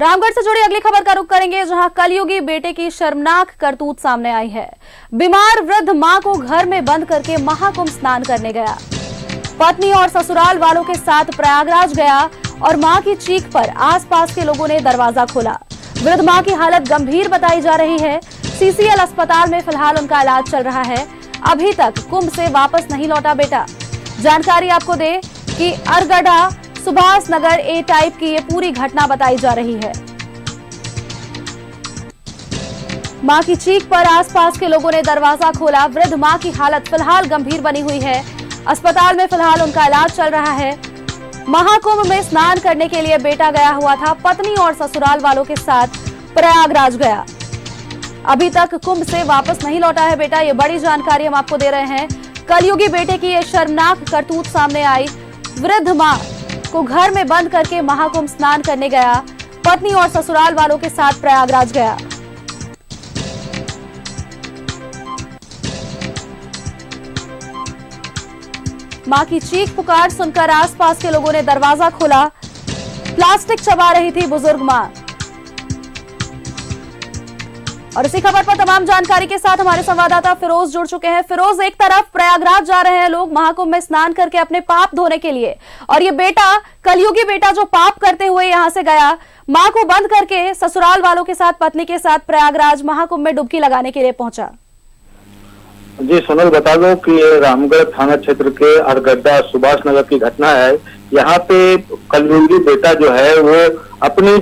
रामगढ़ से जुड़ी अगली खबर का रुख करेंगे, जहां कलयुगी बेटे की शर्मनाक करतूत सामने आई है। बीमार वृद्ध मां को घर में बंद करके महाकुंभ स्नान करने गया। पत्नी और ससुराल वालों के साथ प्रयागराज गया और मां की चीख पर आसपास के लोगों ने दरवाजा खोला। वृद्ध मां की हालत गंभीर बताई जा रही है। सीसीएल अस्पताल में फिलहाल उनका इलाज चल रहा है। अभी तक कुंभ से वापस नहीं लौटा बेटा। जानकारी आपको दे कि अरगड़ा सुभाष नगर ए टाइप की ये पूरी घटना बताई जा रही है। मां की चीख पर आसपास के लोगों ने दरवाजा खोला। वृद्ध मां की हालत फिलहाल गंभीर बनी हुई है। अस्पताल में फिलहाल उनका इलाज चल रहा है। महाकुंभ में स्नान करने के लिए बेटा गया हुआ था। पत्नी और ससुराल वालों के साथ प्रयागराज गया। अभी तक कुंभ से वापस नहीं लौटा है बेटा। ये बड़ी जानकारी हम आपको दे रहे हैं। कलयुगी बेटे की ये शर्मनाक करतूत सामने आई। वृद्ध मां को घर में बंद करके महाकुंभ स्नान करने गया। पत्नी और ससुराल वालों के साथ प्रयागराज गया। मां की चीख पुकार सुनकर आसपास के लोगों ने दरवाजा खोला। प्लास्टिक चबा रही थी बुजुर्ग मां। और इसी खबर पर तमाम जानकारी के साथ हमारे संवाददाता फिरोज जुड़ चुके हैं। फिरोज, एक तरफ प्रयागराज जा रहे हैं लोग महाकुंभ में स्नान करके अपने पाप धोने के लिए, और ये बेटा, कलयुगी बेटा जो पाप करते हुए यहां से गया, मां को बंद करके ससुराल वालों के साथ, पत्नी के साथ प्रयागराज महाकुंभ में डुबकी लगाने के लिए पहुंचा। जी सोनल, बता दो कि ये रामगढ़ थाना क्षेत्र के अरगड्डा सुभाष नगर की घटना है। यहाँ पे कलयुगी बेटा जो है वो अपनी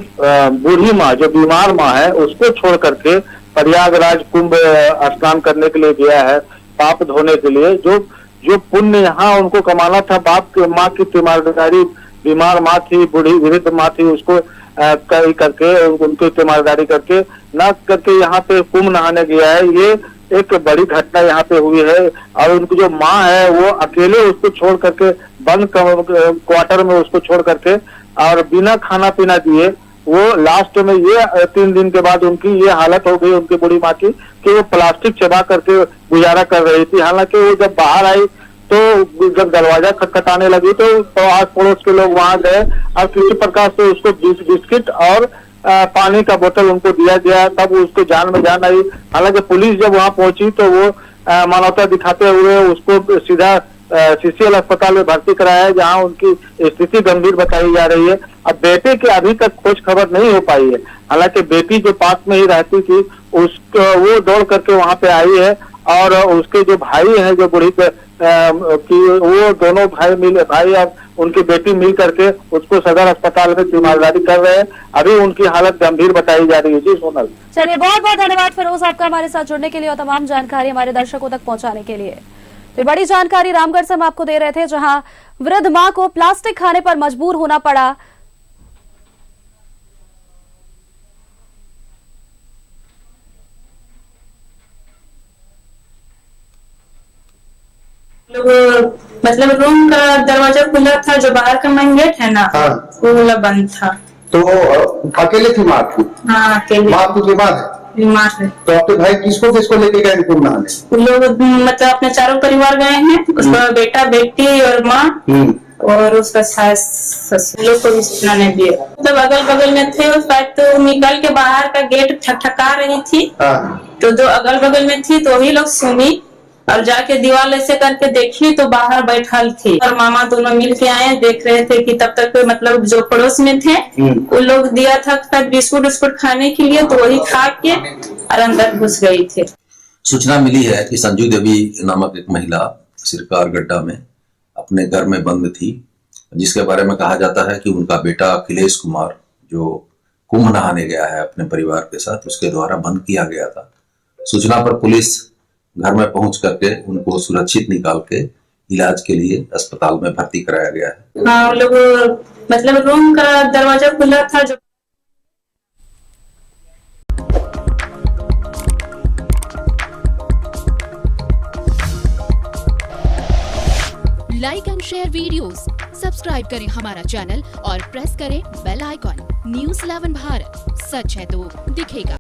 बूढ़ी माँ, जो बीमार माँ है, उसको छोड़ करके प्रयागराज कुंभ स्नान करने के लिए गया है, पाप धोने के लिए। जो पुण्य यहाँ उनको कमाना था, बाप की माँ की तीमारदारी, बीमार माँ थी, बूढ़ी वृद्ध माँ थी, उसको करके उनको तीमारदारी करके न करके यहाँ पे कुंभ नहाने गया है। ये एक बड़ी घटना यहाँ पे हुई है। और उनकी जो माँ है वो अकेले उसको छोड़ करके, बंद क्वार्टर में उसको छोड़ करके और बिना खाना पीना दिए, वो लास्ट में ये 3 दिन के बाद उनकी ये हालत हो गई उनकी बूढ़ी माँ की कि वो प्लास्टिक चबा करके गुजारा कर रही थी। हालांकि वो जब बाहर आई तो जब दरवाजा खटखटाने लगी तो आस पड़ोस के लोग वहां गए और किसी प्रकार से उसको बिस्किट और पानी का बोतल उनको दिया गया, तब उसको जान में जान आई। हालांकि पुलिस जब वहां पहुंची तो वो मानवता दिखाते हुए उसको सीधा सीसीएल अस्पताल में भर्ती कराया है, जहां उनकी स्थिति गंभीर बताई जा रही है। अब बेटे की अभी तक खोज खबर नहीं हो पाई है। हालांकि बेटी जो पास में ही रहती थी, उसको वो दौड़ करके वहां पे आई है और उसके जो भाई हैं, जो बूढ़ी की, वो दोनों भाई और उनकी बेटी मिल करके उसको सदर अस्पताल में तीमारदारी कर रहे हैं। अभी उनकी हालत गंभीर बताई जा रही है। जी सोनल, चलिए, बहुत बहुत धन्यवाद फिरोज आपका हमारे साथ जुड़ने के लिए और तमाम जानकारी हमारे दर्शकों तक पहुंचाने के लिए। तो बड़ी जानकारी रामगढ़ से हम आपको दे रहे थे, जहां वृद्ध मां को प्लास्टिक खाने पर मजबूर होना पड़ा। मतलब रूम का दरवाजा खुला था, जो बाहर का मेन गेट है ना, वो वाला बंद था। तो अकेले थी माँ की? हाँ, अकेले। माँ तो बीमार है। तो आपके भाई किसको लेके गए कुंभ नहाने? लोग मतलब अपने चारों परिवार गए हैं, उसका बेटा, बेटी और माँ और उसका सास ससुर लोग को भी सूचना नहीं दिए। मतलब अगल बगल में थे, उस बात तो निकल के बाहर का गेट ठकठका रही थी। तो जो अगल बगल में थी तो वही लोग सुनी और जाके दीवार ऐसे करके देखी तो बाहर बैठल थी। और मामा दोनों मिल के आए, देख रहे थे कि तब तक मतलब जो पड़ोस में थे वो लोग दिया था बिस्कुट उस्कुट खाने के लिए, तो वही खा के और अंदर घुस गई थी। सूचना मिली है कि संजू देवी नामक एक महिला सिरका अरगड्डा में अपने घर में बंद थी, जिसके बारे में कहा जाता है कि उनका बेटा अखिलेश कुमार, जो कुंभ नहाने गया है अपने परिवार के साथ, उसके द्वारा बंद किया गया था। सूचना पर पुलिस घर में पहुंच करके उनको सुरक्षित निकाल के इलाज के लिए अस्पताल में भर्ती कराया गया है। हाँ, लोग मतलब रूम का दरवाजा खुला था। जो like and share videos, subscribe करें हमारा चैनल और प्रेस करें बेल आइकॉन। न्यूज़ 11 भारत, सच है तो दिखेगा।